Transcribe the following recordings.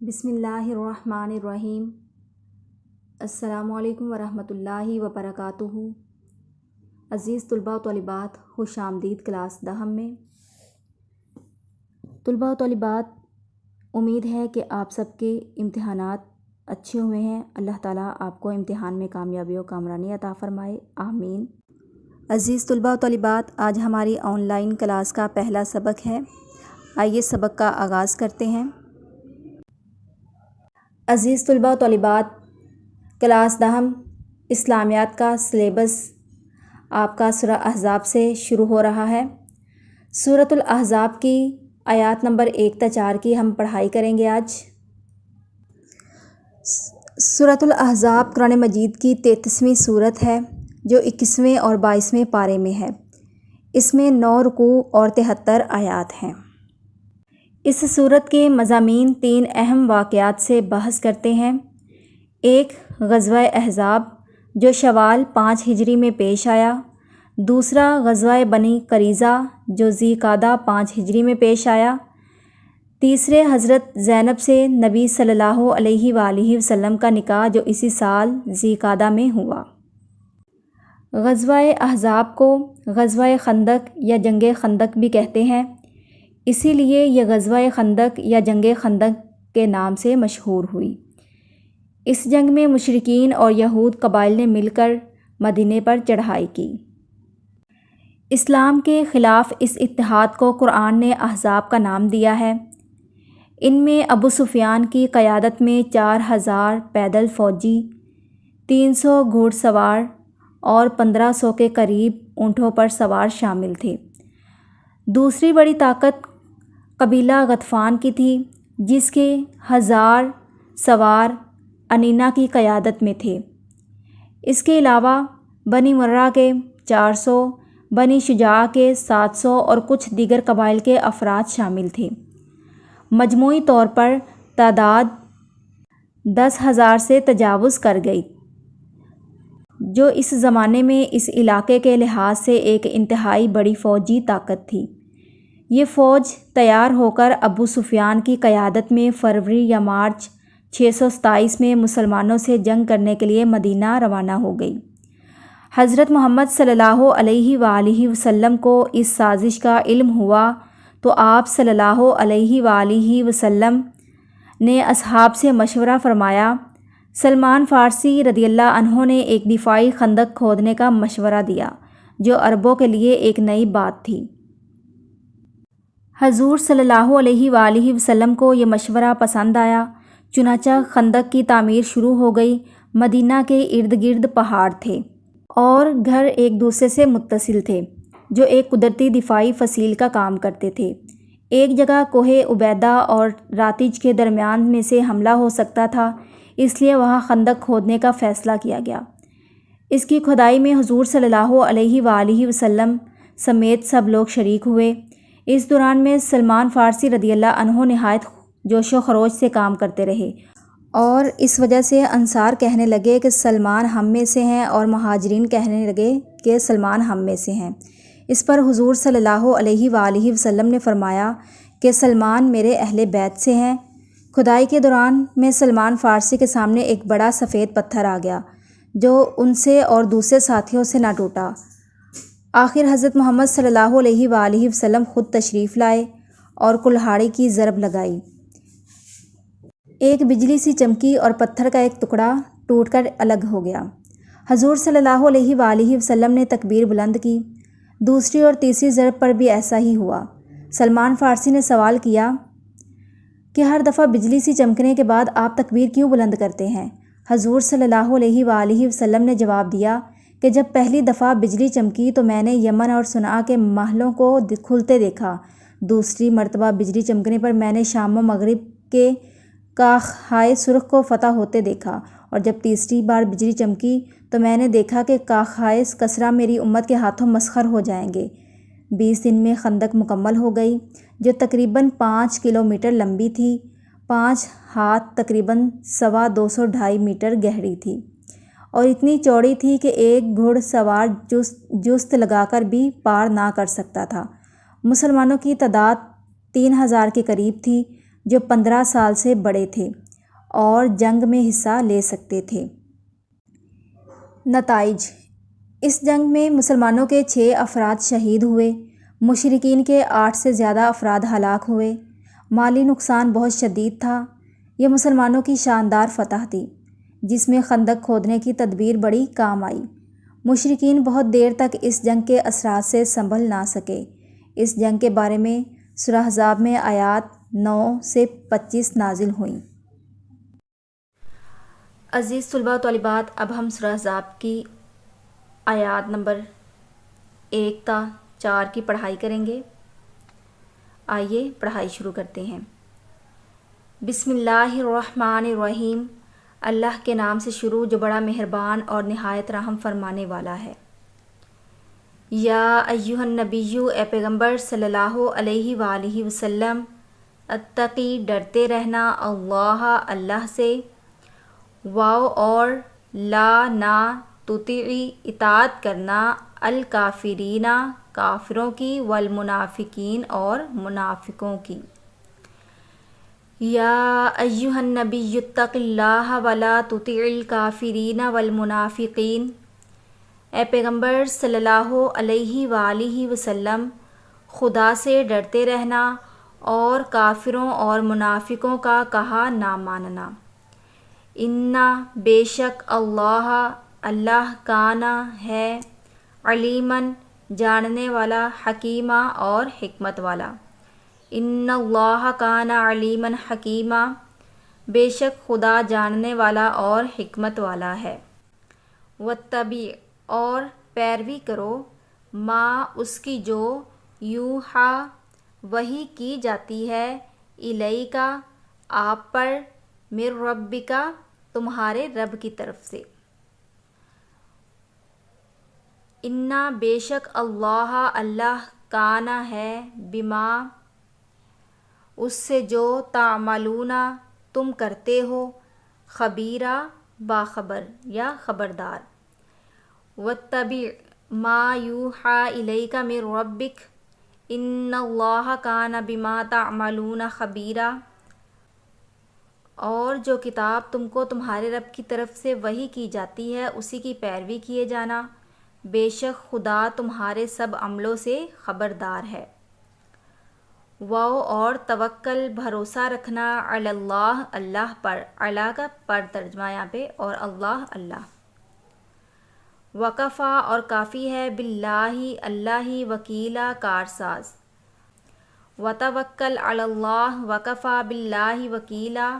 بسم اللہ الرحمن الرحیم۔ السلام علیکم ورحمۃ اللہ وبرکاتہ۔ عزیز طلباء و طالبات، خوش آمدید کلاس دہم میں۔ طلباء و طالبات، امید ہے کہ آپ سب کے امتحانات اچھے ہوئے ہیں۔ اللہ تعالیٰ آپ کو امتحان میں کامیابی و کامرانی عطا فرمائے، آمین۔ عزیز طلباء و طالبات، آج ہماری آن لائن کلاس کا پہلا سبق ہے۔ آئیے سبق کا آغاز کرتے ہیں۔ عزیز طلباء و طالبات، کلاس دہم اسلامیات کا سلیبس آپ کا سورہ احزاب سے شروع ہو رہا ہے۔ سورۃ الاحزاب کی آیات نمبر 1 تا 4 کی ہم پڑھائی کریں گے آج۔ سورۃ الاحزاب قرآن مجید کی 33ویں سورت ہے جو 21ویں اور 22ویں پارے میں ہے۔ اس میں 9 رکوع اور 73 آیات ہیں۔ اس صورت کے مضامین 3 اہم واقعات سے بحث کرتے ہیں۔ ایک، غزوہ احزاب جو شوال 5 ہجری میں پیش آیا۔ دوسرا، غزوہ بنی قریظہ جو ذی قعدہ 5 ہجری میں پیش آیا۔ تیسرے، حضرت زینب سے نبی صلی اللہ علیہ وآلہ وسلم کا نکاح جو اسی سال ذی قعدہ میں ہوا۔ غزوہ احزاب کو غزوہ خندق یا جنگ خندق بھی کہتے ہیں، اسی لیے یہ غزوہ خندق یا جنگ خندق کے نام سے مشہور ہوئی۔ اس جنگ میں مشرکین اور یہود قبائل نے مل کر مدینے پر چڑھائی کی۔ اسلام کے خلاف اس اتحاد کو قرآن نے احزاب کا نام دیا ہے۔ ان میں ابو سفیان کی قیادت میں 4000 پیدل فوجی، 300 گھوڑ سوار اور 1500 کے قریب اونٹوں پر سوار شامل تھے۔ دوسری بڑی طاقت قبیلہ غطفان کی تھی، جس کے 1000 سوار انینا کی قیادت میں تھے۔ اس کے علاوہ بنی مرہ کے 400، بنی شجاع کے 700 اور کچھ دیگر قبائل کے افراد شامل تھے۔ مجموعی طور پر تعداد 10,000 سے تجاوز کر گئی، جو اس زمانے میں اس علاقے کے لحاظ سے ایک انتہائی بڑی فوجی طاقت تھی۔ یہ فوج تیار ہو کر ابو سفیان کی قیادت میں فروری یا مارچ 627 میں مسلمانوں سے جنگ کرنے کے لیے مدینہ روانہ ہو گئی۔ حضرت محمد صلی اللہ علیہ وآلہ وسلم کو اس سازش کا علم ہوا تو آپ صلی اللہ علیہ وآلہ وسلم نے اصحاب سے مشورہ فرمایا۔ سلمان فارسی رضی اللہ عنہ نے ایک دفاعی خندق کھودنے کا مشورہ دیا، جو عربوں کے لیے ایک نئی بات تھی۔ حضور صلی اللہ علیہ وآلہ وسلم کو یہ مشورہ پسند آیا، چنانچہ خندق کی تعمیر شروع ہو گئی۔ مدینہ کے ارد گرد پہاڑ تھے اور گھر ایک دوسرے سے متصل تھے، جو ایک قدرتی دفاعی فصیل کا کام کرتے تھے۔ ایک جگہ کوہ عبیدہ اور راتج کے درمیان میں سے حملہ ہو سکتا تھا، اس لیے وہاں خندق کھودنے کا فیصلہ کیا گیا۔ اس کی کھدائی میں حضور صلی اللہ علیہ وآلہ وسلم سمیت سب لوگ شریک ہوئے۔ اس دوران میں سلمان فارسی رضی اللہ عنہ نہایت جوش و خروش سے کام کرتے رہے، اور اس وجہ سے انصار کہنے لگے کہ سلمان ہم میں سے ہیں، اور مہاجرین کہنے لگے کہ سلمان ہم میں سے ہیں۔ اس پر حضور صلی اللہ علیہ وآلہ وسلم نے فرمایا کہ سلمان میرے اہل بیت سے ہیں۔ کھدائی کے دوران میں سلمان فارسی کے سامنے ایک بڑا سفید پتھر آ گیا، جو ان سے اور دوسرے ساتھیوں سے نہ ٹوٹا۔ آخر حضرت محمد صلی اللہ علیہ وآلہ وسلم خود تشریف لائے اور کلہاڑی کی ضرب لگائی۔ ایک بجلی سی چمکی اور پتھر کا ایک ٹکڑا ٹوٹ کر الگ ہو گیا۔ حضور صلی اللہ علیہ وآلہ وسلم نے تکبیر بلند کی۔ دوسری اور تیسری ضرب پر بھی ایسا ہی ہوا۔ سلمان فارسی نے سوال کیا کہ ہر دفعہ بجلی سی چمکنے کے بعد آپ تکبیر کیوں بلند کرتے ہیں؟ حضور صلی اللہ علیہ وآلہ وسلم نے جواب دیا کہ جب پہلی دفعہ بجلی چمکی تو میں نے یمن اور صنعا کے محلوں کو کھلتے دیکھا۔ دوسری مرتبہ بجلی چمکنے پر میں نے شام و مغرب کے کاخہائے سرخ کو فتح ہوتے دیکھا، اور جب تیسری بار بجلی چمکی تو میں نے دیکھا کہ کاخہائے کسرا میری امت کے ہاتھوں مسخر ہو جائیں گے۔ 20 دن میں خندق مکمل ہو گئی، جو تقریباً 5 کلومیٹر لمبی تھی، 5 ہاتھ تقریباً 250-250 میٹر گہری تھی، اور اتنی چوڑی تھی کہ ایک گھڑ سوار جست لگا کر بھی پار نہ کر سکتا تھا۔ مسلمانوں کی تعداد 3000 کے قریب تھی۔ جو 15 سال سے بڑے تھے اور جنگ میں حصہ لے سکتے تھے۔ نتائج: اس جنگ میں مسلمانوں کے 6 افراد شہید ہوئے، مشرکین کے 8 سے زیادہ افراد ہلاک ہوئے۔ مالی نقصان بہت شدید تھا۔ یہ مسلمانوں کی شاندار فتح تھی جس میں خندق کھودنے کی تدبیر بڑی کام آئی۔ مشرکین بہت دیر تک اس جنگ کے اثرات سے سنبھل نہ سکے۔ اس جنگ کے بارے میں سورہ احزاب میں آیات 9 سے 25 نازل ہوئیں۔ عزیز طلباء و طالبات، اب ہم سورہ احزاب کی آیات نمبر 1 تا 4 کی پڑھائی کریں گے۔ آئیے پڑھائی شروع کرتے ہیں۔ بسم اللہ الرحمن الرحیم، اللہ کے نام سے شروع جو بڑا مہربان اور نہایت رحم فرمانے والا ہے۔ یا ایھا النبی، اے پیغمبر صلی اللہ علیہ وآلہ وسلم، اتقی، ڈرتے رہنا، اللہ، اللہ سے، واو اور لا، نہ، تطیعی، اطاعت کرنا، الکافرین، کافروں کی، والمنافقین، اور منافقوں کی۔ یا ایھا النبی اتق اللہ ولا تطع الکافرین والمنافقین، اے پیغمبر صلی اللہ علیہ وآلہ وسلم، خدا سے ڈرتے رہنا اور کافروں اور منافقوں کا کہا نہ ماننا۔ انا، بے شک، اللہ، اللہ، کانا، ہے، علیماً، جاننے والا، حکیمہ، اور حکمت والا۔ ان اللہ کان علیماً حکیما، بے شک خدا جاننے والا اور حکمت والا ہے۔ واتبع، اور پیروی کرو، ما، اس کی جو، یوحیٰ، وحی کی جاتی ہے، الیک، آپ پر، من ربک، تمہارے رب کی طرف سے۔ انا، بے شک، اللہ، اللہ، کانا، ہے، بما، اس سے جو، تعملون، تم کرتے ہو، خبیرہ، باخبر یا خبردار۔ واتبع ما یوحیٰ الیک من ربک، ان اللہ کان بما تعملون خبیرا، اور جو کتاب تم کو تمہارے رب کی طرف سے وحی کی جاتی ہے اسی کی پیروی کیے جانا، بے شک خدا تمہارے سب عملوں سے خبردار ہے۔ واو اور توکل، بھروسہ رکھنا، علی اللہ، اللہ پر، علی کا پر ترجمہ یہاں پہ، اور اللہ، اللہ۔ وکفیٰ، اور کافی ہے، باللہ، اللہ ہی، وکیلا، کارساز۔ وتوکل علی اللہ، وکفیٰ باللہ وکیلا،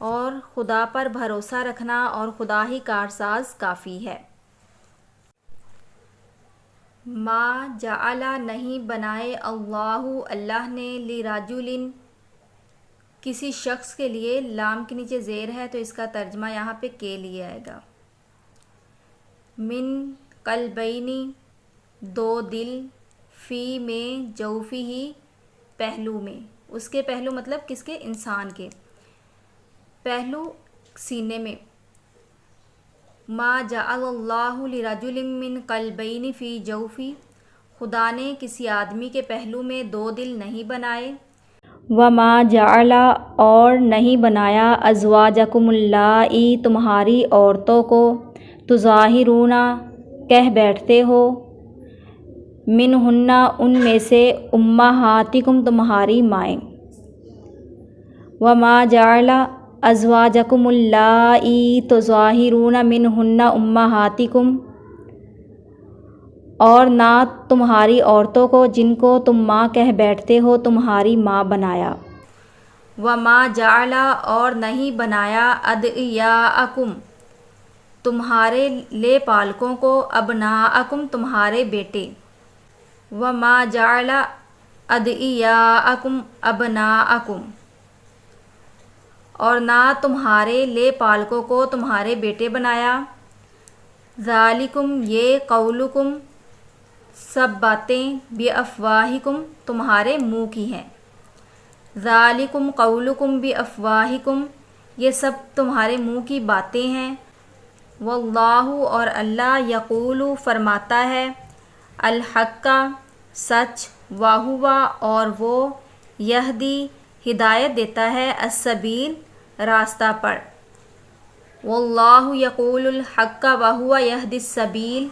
اور خدا پر بھروسہ رکھنا اور خدا ہی کارساز کافی ہے۔ ما جعل، نہیں بنائے، اللہ، اللہ نے، لرجل، کسی شخص کے لیے، لام کے نیچے زیر ہے تو اس کا ترجمہ یہاں پہ کے لیے آئے گا، من قلبین، دو دل، فی، میں، جوفی، ہی، پہلو میں، اس کے پہلو مطلب کس کے، انسان کے پہلو، سینے میں۔ ما جعل اللہ لرجل من قلبین فی جوفی، خدا نے کسی آدمی کے پہلو میں 2 دل نہیں بنائے۔ وما جعل، اور نہیں بنایا، ازواجکم اللائی، تمہاری عورتوں کو، تظاہرون، کہہ بیٹھتے ہو، منہن، ان میں سے، امہاتکم، تمہاری مائیں۔ وما جعل ازواجکم اللائی تظاہرون منہن امہاتکم، اور نہ تمہاری عورتوں کو جن کو تم ماں کہہ بیٹھتے ہو تمہاری ماں بنایا۔ وما جعل، اور نہیں بنایا، ادعیاءکم، تمہارے لے پالکوں کو، ابناءکم، تمہارے بیٹے۔ وما جعل ادعیاءکم ابناءکم، اور نہ تمہارے لے پالکوں کو تمہارے بیٹے بنایا۔ ذالکم، یہ، قولکم، سب باتیں، بافواہکم، تمہارے منہ کی ہیں۔ ذالکم قولکم بافواہکم، یہ سب تمہارے منہ کی باتیں ہیں۔ واللہ، اور اللہ، یقول، فرماتا ہے، الحق، سچ، وہو، اور وہ، یہدی، ہدایت دیتا ہے السبیل راستہ پر، واللہ یقول الحق وہو یہدی السبیل،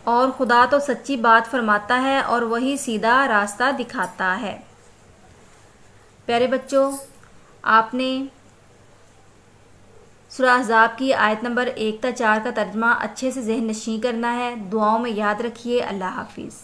اور خدا تو سچی بات فرماتا ہے اور وہی سیدھا راستہ دکھاتا ہے۔ پیارے بچوں، آپ نے سورہ احزاب کی آیت نمبر 1 تا 4 کا ترجمہ اچھے سے ذہن نشین کرنا ہے۔ دعاؤں میں یاد رکھیے۔ اللہ حافظ۔